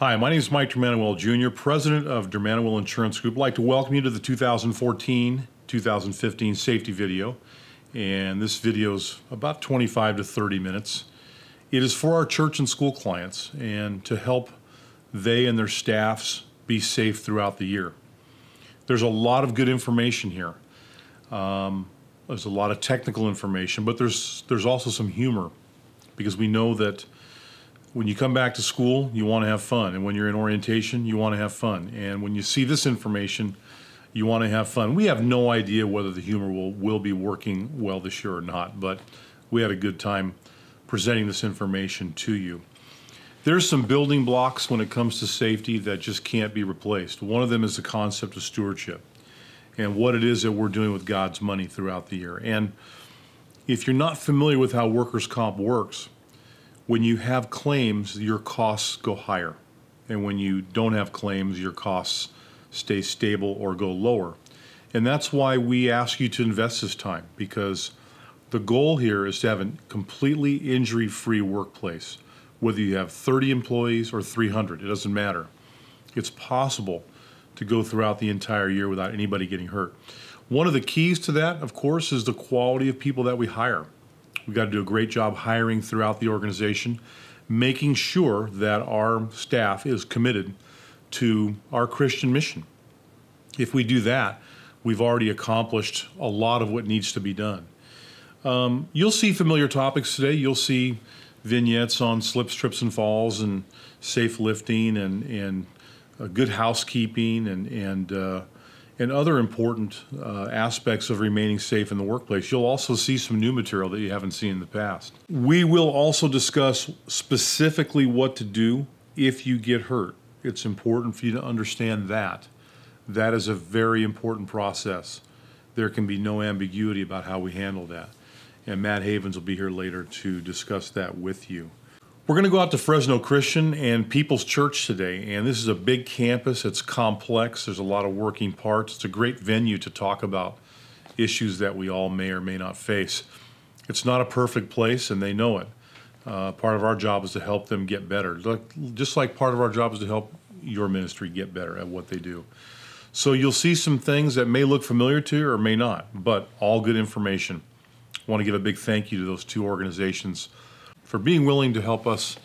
Hi, my name is Mike Manouel Jr., President of Manouel Insurance Group. I'd like to welcome you to the 2014-2015 safety video. And this video is about 25 to 30 minutes. It is for our church and school clients and to help they and their staffs be safe throughout the year. There's a lot of good information here. There's a lot of technical information, but there's also some humor, because we know that when you come back to school, you want to have fun. And when you're in orientation, you want to have fun. And when you see this information, you want to have fun. We have no idea whether the humor will be working well this year or not, but we had a good time presenting this information to you. There's some building blocks when it comes to safety that just can't be replaced. One of them is the concept of stewardship and what it is that we're doing with God's money throughout the year. And if you're not familiar with how workers' comp works, when you have claims, your costs go higher. And when you don't have claims, your costs stay stable or go lower. And that's why we ask you to invest this time, because the goal here is to have a completely injury-free workplace. Whether you have 30 employees or 300, it doesn't matter. It's possible to go throughout the entire year without anybody getting hurt. One of the keys to that, of course, is the quality of people that we hire. We've got to do a great job hiring throughout the organization, making sure that our staff is committed to our Christian mission. If we do that, we've already accomplished a lot of what needs to be done. You'll see familiar topics today. You'll see vignettes on slips, trips, and falls, and safe lifting, and good housekeeping, and other important aspects of remaining safe in the workplace. You'll also see some new material that you haven't seen in the past. We will also discuss specifically what to do if you get hurt. It's important for you to understand that. That is a very important process. There can be no ambiguity about how we handle that. And Matt Havens will be here later to discuss that with you. We're going to go out to Fresno Christian and People's Church today, and this is a big campus. It's complex. There's a lot of working parts. It's a great venue to talk about issues that we all may or may not face. It's not a perfect place, and they know it. Part of our job is to help them get better, just like part of our job is to help your ministry get better at what they do. So you'll see some things that may look familiar to you or may not, but all good information. I want to give a big thank you to those two organizations for being willing to help us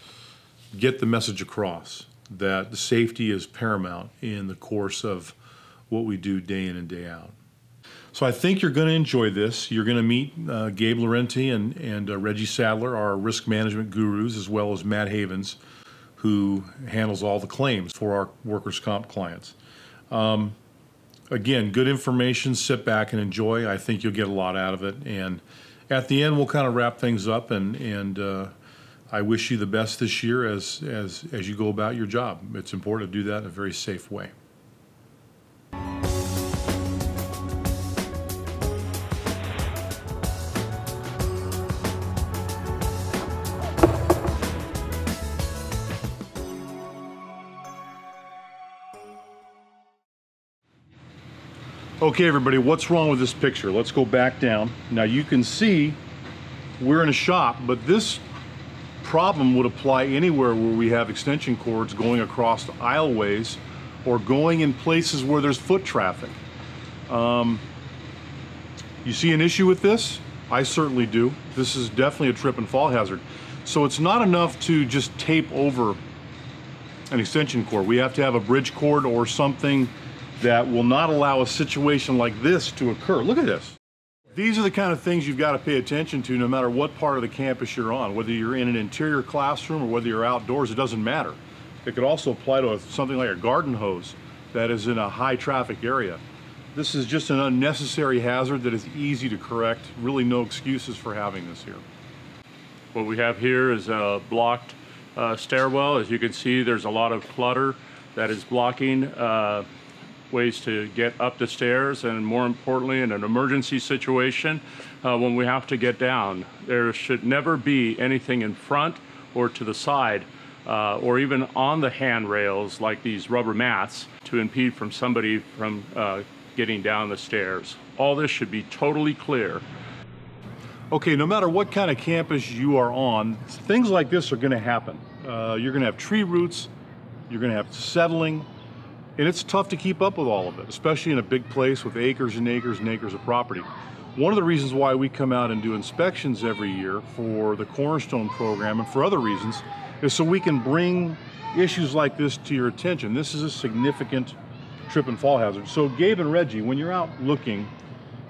get the message across that the safety is paramount in the course of what we do day in and day out. So I think you're going to enjoy this. You're going to meet Gabe Laurenti and Reggie Sadler, our risk management gurus, as well as Matt Havens, who handles all the claims for our workers' comp clients. Again, good information. Sit back and enjoy. I think you'll get a lot out of it. And at the end, we'll kind of wrap things up, and I wish you the best this year as you go about your job. It's important to do that in a very safe way. Okay, everybody, what's wrong with this picture? Let's go back down. Now you can see we're in a shop, but this problem would apply anywhere where we have extension cords going across the aisleways or going in places where there's foot traffic. You see an issue with this? I certainly do. This is definitely a trip and fall hazard. So it's not enough to just tape over an extension cord. We have to have a bridge cord or something that will not allow a situation like this to occur. Look at this. These are the kind of things you've got to pay attention to no matter what part of the campus you're on. Whether you're in an interior classroom or whether you're outdoors, it doesn't matter. It could also apply to something like a garden hose that is in a high traffic area. This is just an unnecessary hazard that is easy to correct. Really no excuses for having this here. What we have here is a blocked stairwell. As you can see, there's a lot of clutter that is blocking ways to get up the stairs, and more importantly, in an emergency situation, when we have to get down, there should never be anything in front or to the side or even on the handrails like these rubber mats to impede from somebody from getting down the stairs. All this should be totally clear. Okay, no matter what kind of campus you are on, things like this are going to happen. You're going to have tree roots you're going to have settling, and it's tough to keep up with all of it, especially in a big place with acres and acres and acres of property. One of the reasons why we come out and do inspections every year for the Cornerstone program and for other reasons is so we can bring issues like this to your attention. This is a significant trip and fall hazard. So Gabe and Reggie, when you're out looking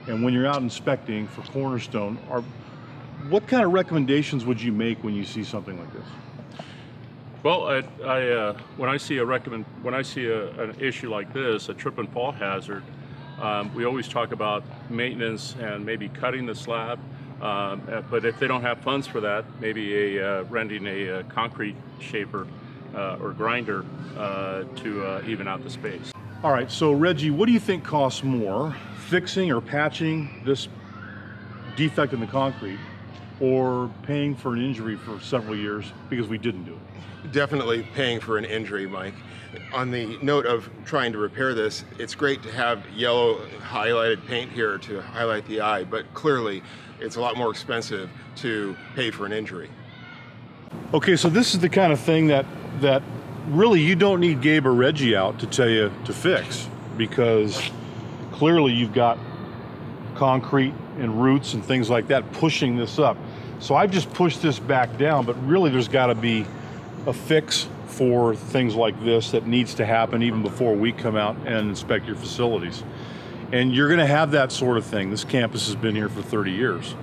and when you're out inspecting for Cornerstone, what kind of recommendations would you make when you see something like this? Well, when I see an issue like this, a trip and fall hazard, we always talk about maintenance and maybe cutting the slab. But if they don't have funds for that, maybe renting a concrete shaper or grinder to even out the space. All right, so Reggie, what do you think costs more, fixing or patching this defect in the concrete, or paying for an injury for several years because we didn't do it? Definitely paying for an injury, Mike. On the note of trying to repair this, it's great to have yellow highlighted paint here to highlight the eye, but clearly it's a lot more expensive to pay for an injury. Okay, so this is the kind of thing that really you don't need Gabe or Reggie out to tell you to fix, because clearly you've got concrete and roots and things like that pushing this up. So I've just pushed this back down, but really there's got to be a fix for things like this that needs to happen even before we come out and inspect your facilities. And you're going to have that sort of thing. This campus has been here for 30 years,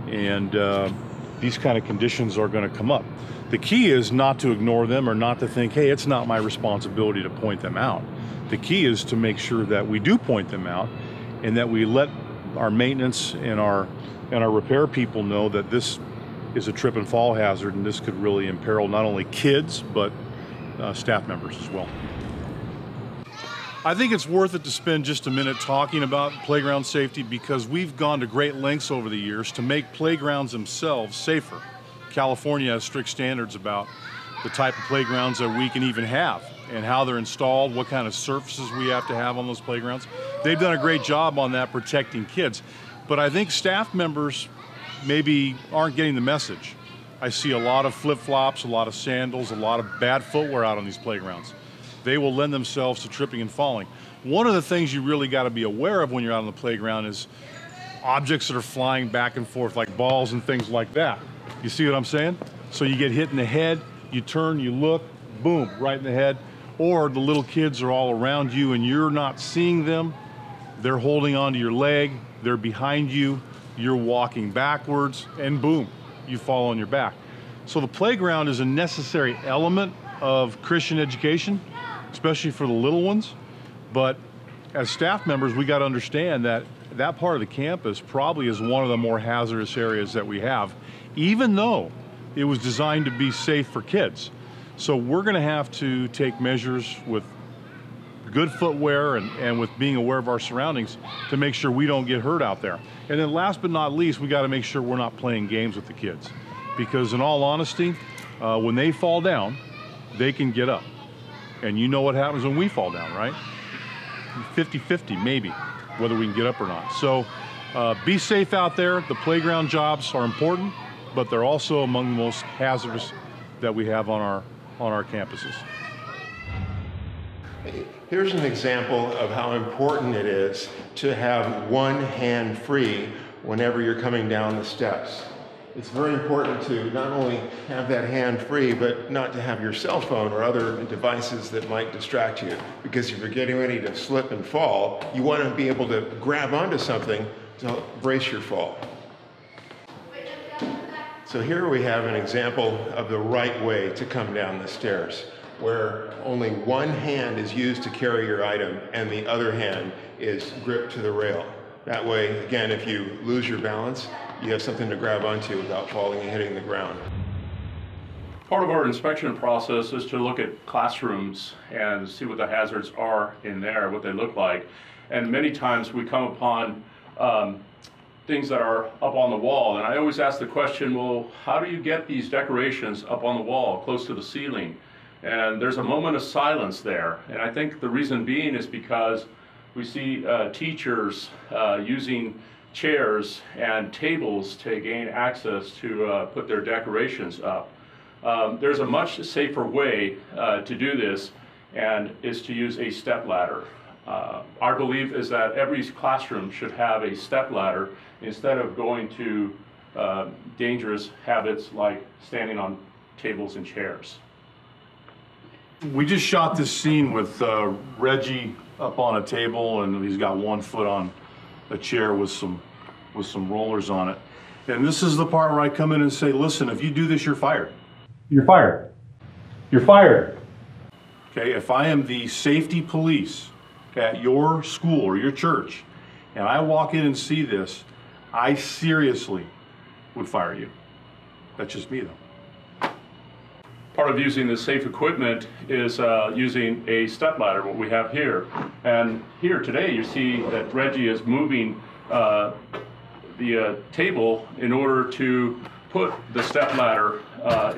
and these kind of conditions are going to come up. The key is not to ignore them or not to think, hey, it's not my responsibility to point them out. The key is to make sure that we do point them out and that we let our maintenance and our repair people know that this is a trip and fall hazard, and this could really imperil not only kids but staff members as well. I think it's worth it to spend just a minute talking about playground safety, because we've gone to great lengths over the years to make playgrounds themselves safer. California has strict standards about the type of playgrounds that we can even have and how they're installed, what kind of surfaces we have to have on those playgrounds. They've done a great job on that, protecting kids. But I think staff members maybe aren't getting the message. I see a lot of flip-flops, a lot of sandals, a lot of bad footwear out on these playgrounds. They will lend themselves to tripping and falling. One of the things you really got to be aware of when you're out on the playground is objects that are flying back and forth, like balls and things like that. You see what I'm saying? So you get hit in the head, you turn, you look, boom, right in the head. Or the little kids are all around you and you're not seeing them. They're holding onto your leg, they're behind you, you're walking backwards, and boom, you fall on your back. So the playground is a necessary element of Christian education, especially for the little ones. But as staff members, we got to understand that that part of the campus probably is one of the more hazardous areas that we have, even though it was designed to be safe for kids. So we're going to have to take measures with good footwear and with being aware of our surroundings to make sure we don't get hurt out there. And then last but not least, we got to make sure we're not playing games with the kids, because in all honesty, when they fall down, they can get up. And you know what happens when we fall down, right? 50-50 maybe, whether we can get up or not. So be safe out there. The playground jobs are important, but they're also among the most hazardous that we have on our campuses. Here's an example of how important it is to have one hand free whenever you're coming down the steps. It's very important to not only have that hand free, but not to have your cell phone or other devices that might distract you. Because if you're getting ready to slip and fall, you want to be able to grab onto something to brace your fall. So here we have an example of the right way to come down the stairs, where only one hand is used to carry your item and the other hand is gripped to the rail. That way, again, if you lose your balance, you have something to grab onto without falling and hitting the ground. Part of our inspection process is to look at classrooms and see what the hazards are in there, what they look like. And many times we come upon things that are up on the wall. And I always ask the question, well, how do you get these decorations up on the wall, close to the ceiling? And there's a moment of silence there. And I think the reason being is because we see teachers using chairs and tables to gain access to put their decorations up. There's a much safer way to do this, and is to use a step ladder. Our belief is that every classroom should have a step ladder instead of going to dangerous habits like standing on tables and chairs. We just shot this scene with Reggie up on a table, and he's got one foot on a chair with some rollers on it. And this is the part where I come in and say, listen, if you do this, you're fired. You're fired. You're fired. Okay, if I am the safety police at your school or your church, and I walk in and see this, I seriously would fire you. That's just me, though. Part of using the safe equipment is using a step ladder, what we have here. And here today you see that Reggie is moving the table in order to put the step ladder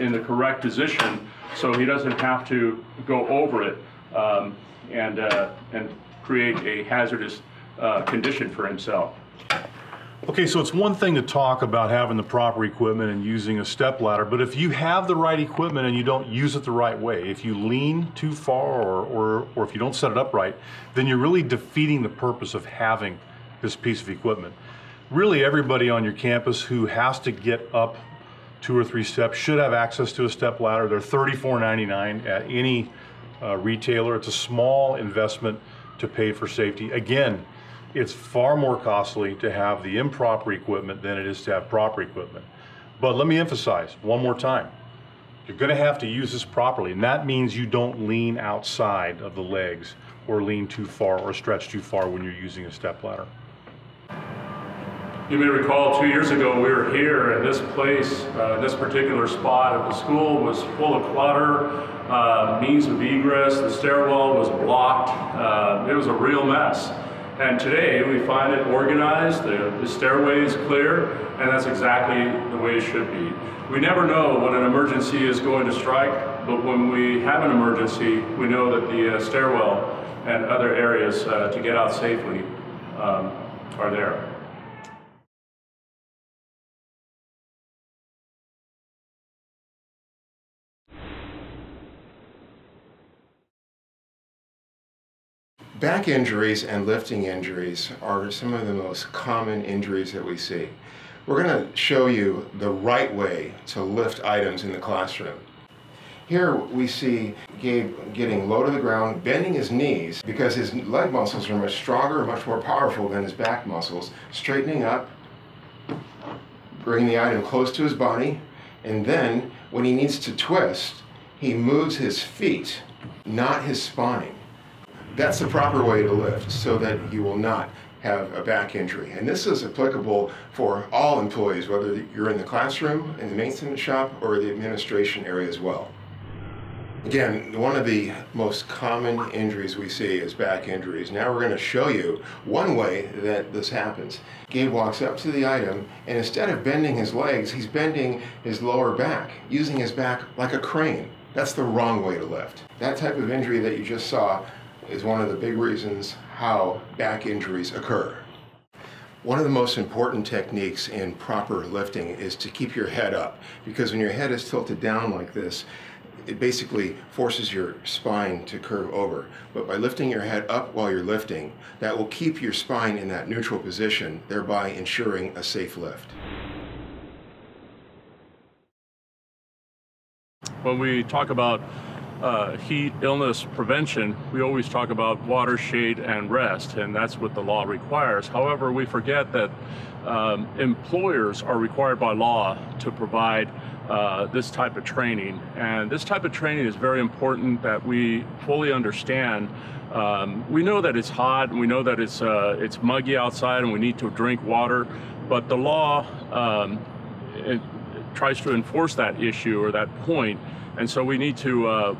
in the correct position so he doesn't have to go over it and create a hazardous condition for himself. Okay, so it's one thing to talk about having the proper equipment and using a step ladder, but if you have the right equipment and you don't use it the right way, if you lean too far or if you don't set it up right, then you're really defeating the purpose of having this piece of equipment. Really, everybody on your campus who has to get up 2 or 3 steps should have access to a step ladder. They're $34.99 at any retailer. It's a small investment to pay for safety. Again, it's far more costly to have the improper equipment than it is to have proper equipment. But let me emphasize one more time, you're going to have to use this properly, and that means you don't lean outside of the legs or lean too far or stretch too far when you're using a step ladder. You may recall 2 years ago we were here, and this place, this particular spot of the school was full of clutter, means of egress, the stairwell was blocked, it was a real mess. And today we find it organized, the stairway is clear, and that's exactly the way it should be. We never know when an emergency is going to strike, but when we have an emergency, we know that the stairwell and other areas to get out safely are there. Back injuries and lifting injuries are some of the most common injuries that we see. We're going to show you the right way to lift items in the classroom. Here we see Gabe getting low to the ground, bending his knees because his leg muscles are much stronger, much more powerful than his back muscles, straightening up, bringing the item close to his body, and then when he needs to twist, he moves his feet, not his spine. That's the proper way to lift so that you will not have a back injury. And this is applicable for all employees, whether you're in the classroom, in the maintenance shop, or the administration area as well. Again, one of the most common injuries we see is back injuries. Now we're going to show you one way that this happens. Gabe walks up to the item, and instead of bending his legs, he's bending his lower back, using his back like a crane. That's the wrong way to lift. That type of injury that you just saw is one of the big reasons how back injuries occur. One of the most important techniques in proper lifting is to keep your head up, because when your head is tilted down like this, it basically forces your spine to curve over. But by lifting your head up while you're lifting, that will keep your spine in that neutral position, thereby ensuring a safe lift. When we talk about heat illness prevention, we always talk about water, shade, and rest, and that's what the law requires. However, we forget that employers are required by law to provide this type of training, and this type of training is very important that we fully understand. We know that it's hot, and we know that it's muggy outside, and we need to drink water, but the law it tries to enforce that issue or that point. And so we need to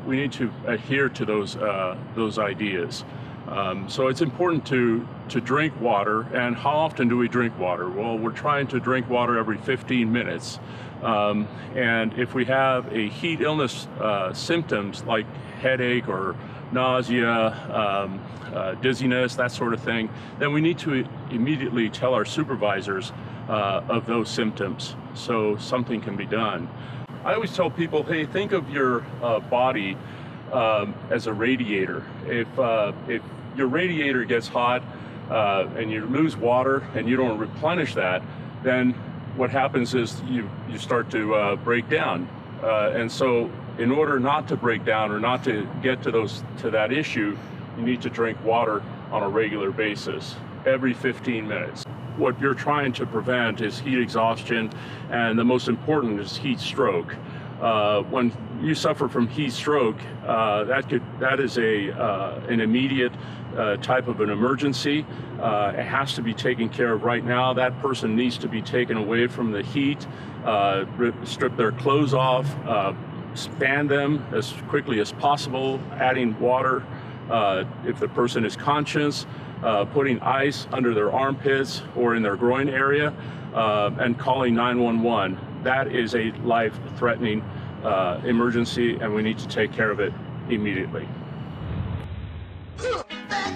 adhere to those ideas. So it's important to drink water. And how often do we drink water? Well, we're trying to drink water every 15 minutes. And if we have a heat illness symptoms like headache or nausea, dizziness, that sort of thing, then we need to immediately tell our supervisors of those symptoms so something can be done. I always tell people, hey, think of your body as a radiator. If your radiator gets hot and you lose water and you don't replenish that, then what happens is you start to break down. And so in order not to break down or not to get to that issue, you need to drink water on a regular basis, every 15 minutes. What you're trying to prevent is heat exhaustion, and the most important is heat stroke. When you suffer from heat stroke, that is an immediate type of an emergency. It has to be taken care of right now. That person needs to be taken away from the heat, strip their clothes off, span them as quickly as possible, adding water if the person is conscious, putting ice under their armpits or in their groin area, and calling 911. That is a life-threatening emergency, and we need to take care of it immediately.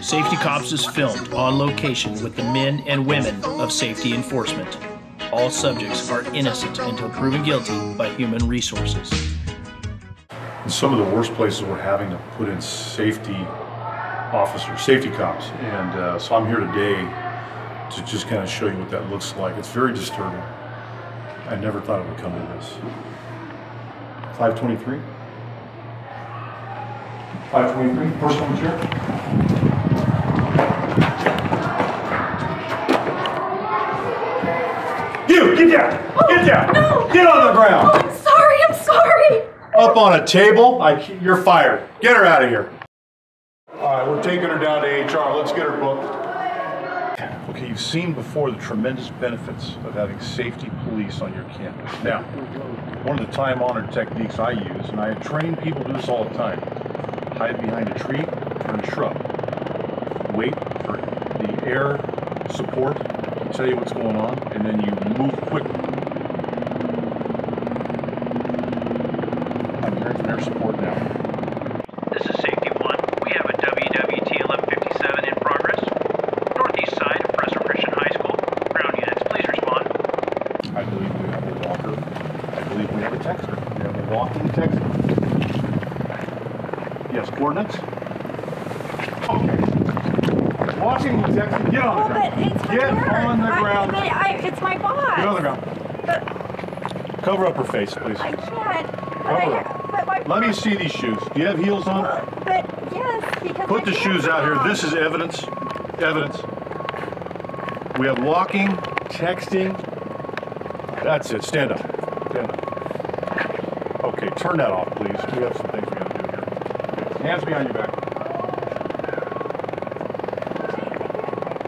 Safety Cops is filmed on location with the men and women of safety enforcement. All subjects are innocent until proven guilty by human resources. In some of the worst places, we're having to put in safety officers, safety cops, and so I'm here today to just kind of show you what that looks like. It's very disturbing. I never thought it would come to this. 523? 523, first one chair. You, get down! Get down! No! Get on the ground! Oh, I'm sorry! Up on a table? You're fired. Get her out of here. All right, we're taking her down to HR. Let's get her booked. Okay, you've seen before the tremendous benefits of having safety police on your campus. Now, one of the time-honored techniques I use, and I train people to do this all the time, hide behind a tree or a shrub. Wait for the air support to tell you what's going on, and then you move quickly. I'm hearing from air support now. This is Safety 1. We have a WWT 1157 in progress. Northeast side of Fresno Christian High School. Ground units, please respond. I believe we have a walker. I believe we have a texter. We have a walking texter. Yes, coordinates? Okay. Walking texter, get on the ground. Get on the ground. It's my boss. Get on the ground. Cover up her face, please. I can't. Cover up. Let me see these shoes. Do you have heels on? But yes, because Put the shoes out here. This is evidence. Evidence. We have walking, texting. That's it. Stand up. Stand up. Okay, turn that off, please. We have some things we got to do here. Okay. Hands behind your back.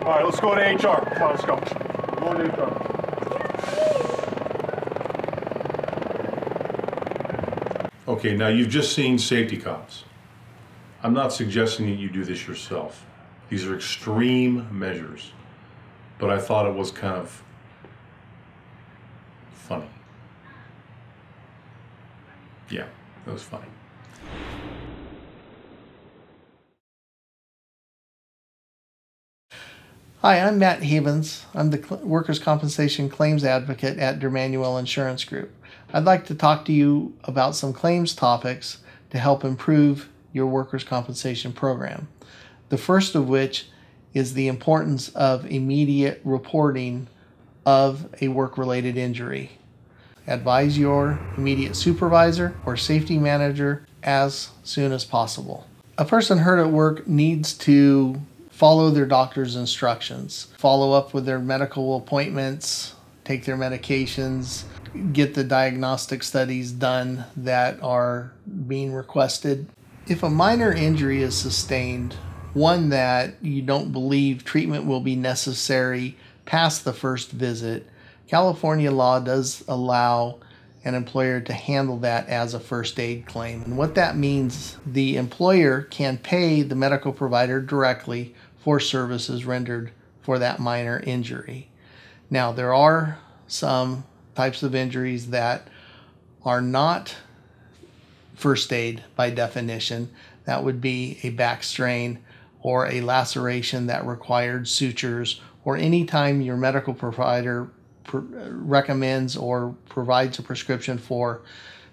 All right, let's go to HR. Come on, let's go. We're going to HR. Okay, now you've just seen safety cops. I'm not suggesting that you do this yourself. These are extreme measures, but I thought it was kind of funny. Yeah, it was funny. Hi, I'm Matt Havens. I'm the Workers' Compensation Claims Advocate at Manouel Insurance Group. I'd like to talk to you about some claims topics to help improve your workers' compensation program. The first of which is the importance of immediate reporting of a work-related injury. Advise your immediate supervisor or safety manager as soon as possible. A person hurt at work needs to follow their doctor's instructions, follow up with their medical appointments, take their medications, get the diagnostic studies done that are being requested. If a minor injury is sustained, one that you don't believe treatment will be necessary past the first visit, California law does allow an employer to handle that as a first aid claim. And what that means, the employer can pay the medical provider directly for services rendered for that minor injury. Now, there are some types of injuries that are not first aid by definition. That would be a back strain or a laceration that required sutures, or any time your medical provider recommends or provides a prescription for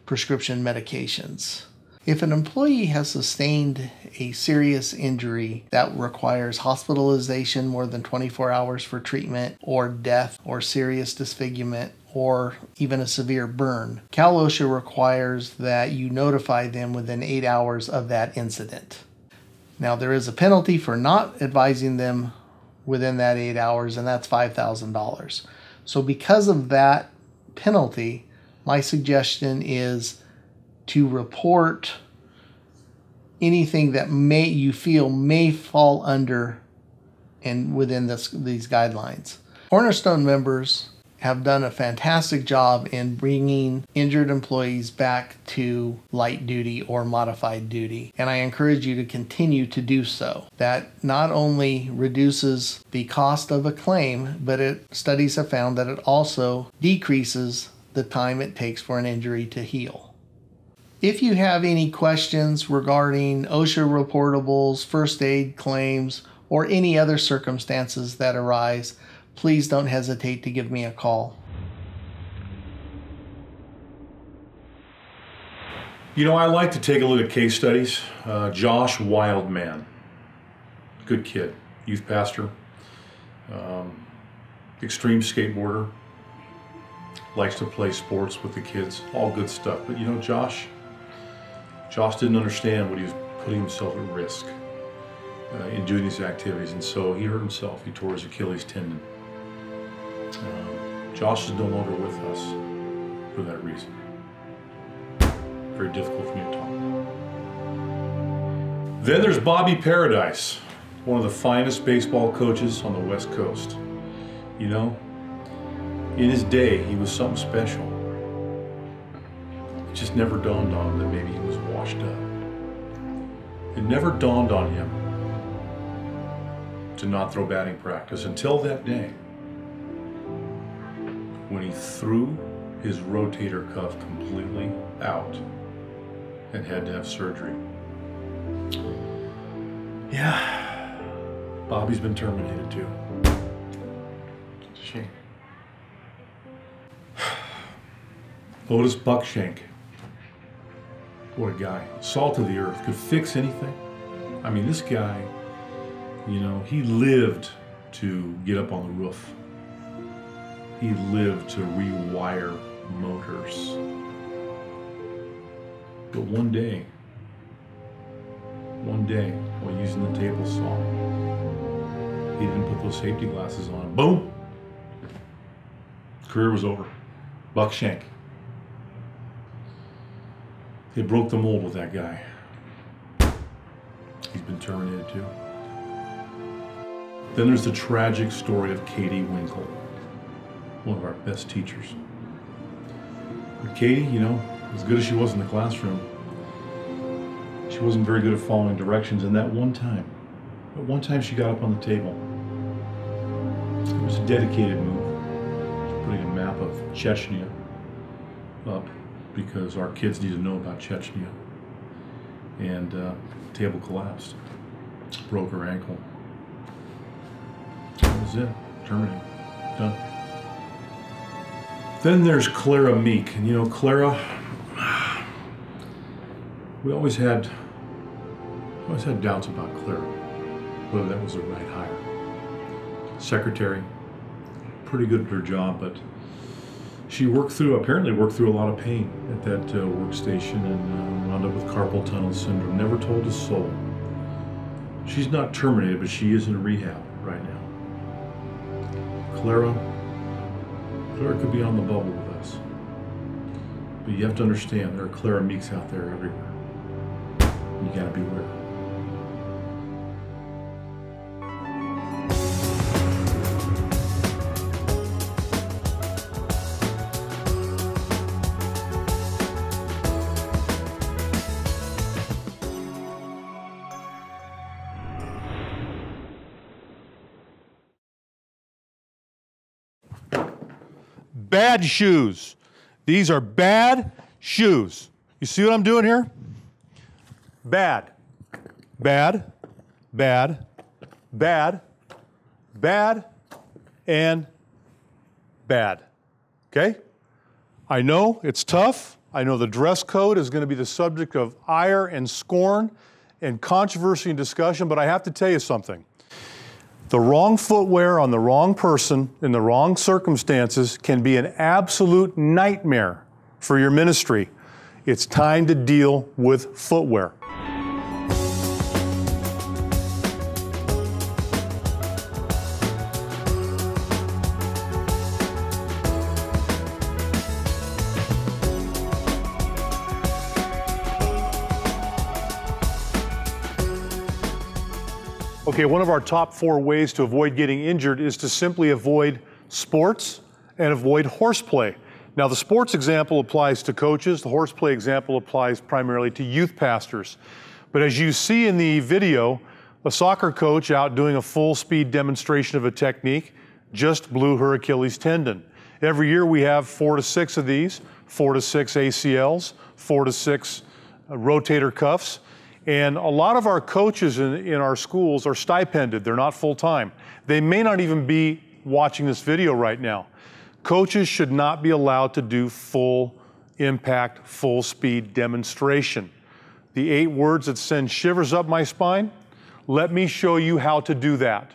prescription medications. If an employee has sustained a serious injury that requires hospitalization more than 24 hours for treatment, or death, or serious disfigurement, or even a severe burn, Cal OSHA requires that you notify them within 8 hours of that incident. Now, there is a penalty for not advising them within that 8 hours, and that's $5,000. So because of that penalty, my suggestion is to report anything that you feel may fall under and within these guidelines. Cornerstone members have done a fantastic job in bringing injured employees back to light duty or modified duty, and I encourage you to continue to do so. That not only reduces the cost of a claim, but studies have found that it also decreases the time it takes for an injury to heal. If you have any questions regarding OSHA reportables, first aid claims, or any other circumstances that arise, please don't hesitate to give me a call. You know, I like to take a look at case studies. Josh Wildman, good kid, youth pastor, extreme skateboarder, likes to play sports with the kids, all good stuff. But you know, Josh didn't understand what he was putting himself at risk in doing these activities, and so he hurt himself. He tore his Achilles tendon. Josh is no longer with us for that reason. Very difficult for me to talk about. Then there's Bobby Paradise, one of the finest baseball coaches on the West Coast. You know, in his day, he was something special. It just never dawned on him that maybe he was washed up. It never dawned on him to not throw batting practice until that day, when he threw his rotator cuff completely out and had to have surgery. Yeah, Bobby's been terminated too. It's a shame. Otis Buckshank. What a guy. Salt of the earth. Could fix anything. I mean, this guy, you know, he lived to get up on the roof. He lived to rewire motors. But one day, while using the table saw, he didn't put those safety glasses on. Boom! Career was over. Buckshank. They broke the mold with that guy. He's been terminated too. Then there's the tragic story of Katie Winkle, one of our best teachers. But Katie, you know, as good as she was in the classroom, she wasn't very good at following directions. And that one time she got up on the table. It was a dedicated move. She was putting a map of Chechnya up because our kids need to know about Chechnya. And the table collapsed, broke her ankle. That was it, terminated, done. Then there's Clara Meek, and you know, Clara, we always had doubts about Clara, whether that was the right hire. Secretary, pretty good at her job, but she apparently worked through a lot of pain at that workstation and wound up with carpal tunnel syndrome. Never told a soul. She's not terminated, but she is in rehab right now. Clara could be on the bubble with us. But you have to understand, there are Clara Meeks out there everywhere. You gotta beware. Bad shoes. These are bad shoes. You see what I'm doing here? Bad, bad, bad, bad, bad, and bad. Okay? I know it's tough. I know the dress code is going to be the subject of ire and scorn and controversy and discussion, but I have to tell you something. The wrong footwear on the wrong person in the wrong circumstances can be an absolute nightmare for your ministry. It's time to deal with footwear. Okay, one of our top 4 ways to avoid getting injured is to simply avoid sports and avoid horseplay. Now, the sports example applies to coaches. The horseplay example applies primarily to youth pastors. But as you see in the video, a soccer coach out doing a full-speed demonstration of a technique just blew her Achilles tendon. Every year we have 4 to 6 of these, 4 to 6 ACLs, 4 to 6 rotator cuffs. And a lot of our coaches in our schools are stipended. They're not full-time. They may not even be watching this video right now. Coaches should not be allowed to do full impact, full speed demonstration. The 8 words that send shivers up my spine, let me show you how to do that.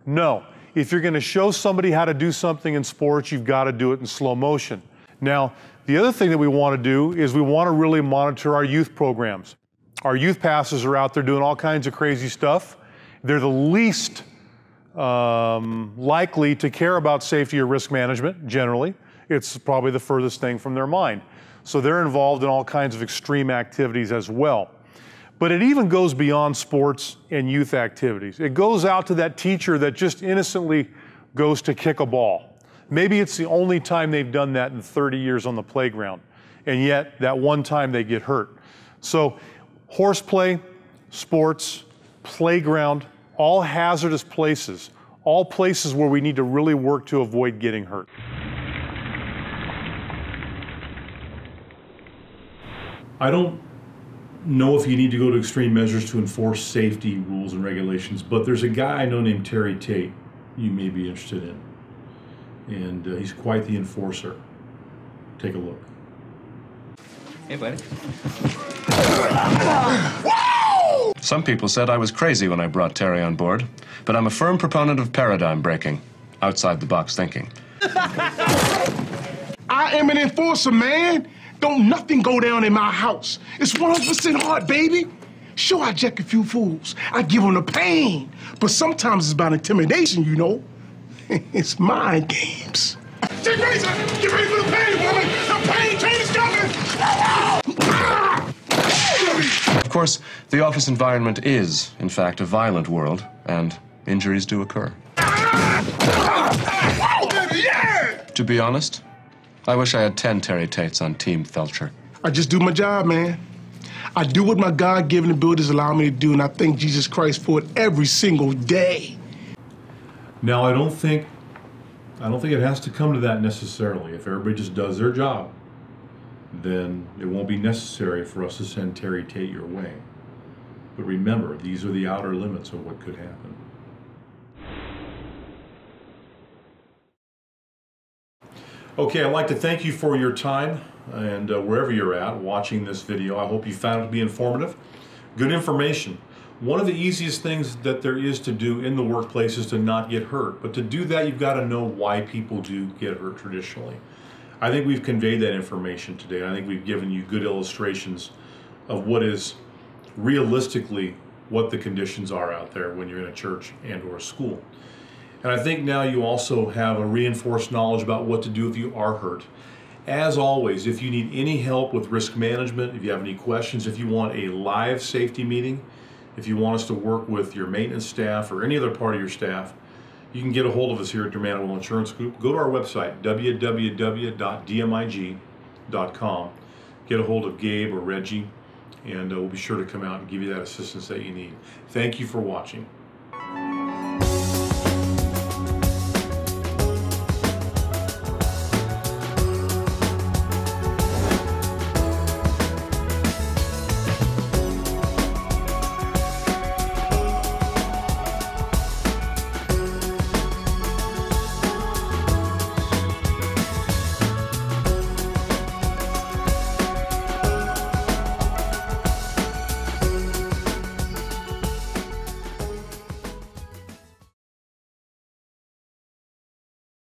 No, if you're gonna show somebody how to do something in sports, you've gotta do it in slow motion. Now, the other thing that we wanna do is we wanna really monitor our youth programs. Our youth pastors are out there doing all kinds of crazy stuff. They're the least likely to care about safety or risk management, generally. It's probably the furthest thing from their mind. So they're involved in all kinds of extreme activities as well. But it even goes beyond sports and youth activities. It goes out to that teacher that just innocently goes to kick a ball. Maybe it's the only time they've done that in 30 years on the playground, and yet that one time they get hurt. So horseplay, sports, playground, all hazardous places, all places where we need to really work to avoid getting hurt. I don't know if you need to go to extreme measures to enforce safety rules and regulations, but there's a guy I know named Terry Tate you may be interested in. And he's quite the enforcer. Take a look. Hey, buddy. Some people said I was crazy when I brought Terry on board, but I'm a firm proponent of paradigm breaking, outside the box thinking. I am an enforcer, man. Don't nothing go down in my house. It's 100% hard, baby. Sure, I jack a few fools. I give them the pain. But sometimes it's about intimidation, you know. It's mind games. Get ready, son. Get ready for the pain, woman. The pain train is coming. Of course, the office environment is, in fact, a violent world, and injuries do occur. Yeah! To be honest, I wish I had 10 Terry Tates on Team Felcher. I just do my job, man. I do what my God-given abilities allow me to do, and I thank Jesus Christ for it every single day. Now, I don't think it has to come to that necessarily. If everybody just does their job, then it won't be necessary for us to send Terry Tate your way. But remember, these are the outer limits of what could happen. Okay, I'd like to thank you for your time and wherever you're at watching this video. I hope you found it to be informative. Good information. One of the easiest things that there is to do in the workplace is to not get hurt. But to do that, you've got to know why people do get hurt traditionally. I think we've conveyed that information today. I think we've given you good illustrations of what is realistically what the conditions are out there when you're in a church and or a school. And I think now you also have a reinforced knowledge about what to do if you are hurt. As always, if you need any help with risk management, if you have any questions, if you want a live safety meeting, if you want us to work with your maintenance staff or any other part of your staff, you can get a hold of us here at Manouel Insurance Group. Go to our website, www.DMIG.com. Get a hold of Gabe or Reggie, and we'll be sure to come out and give you that assistance that you need. Thank you for watching.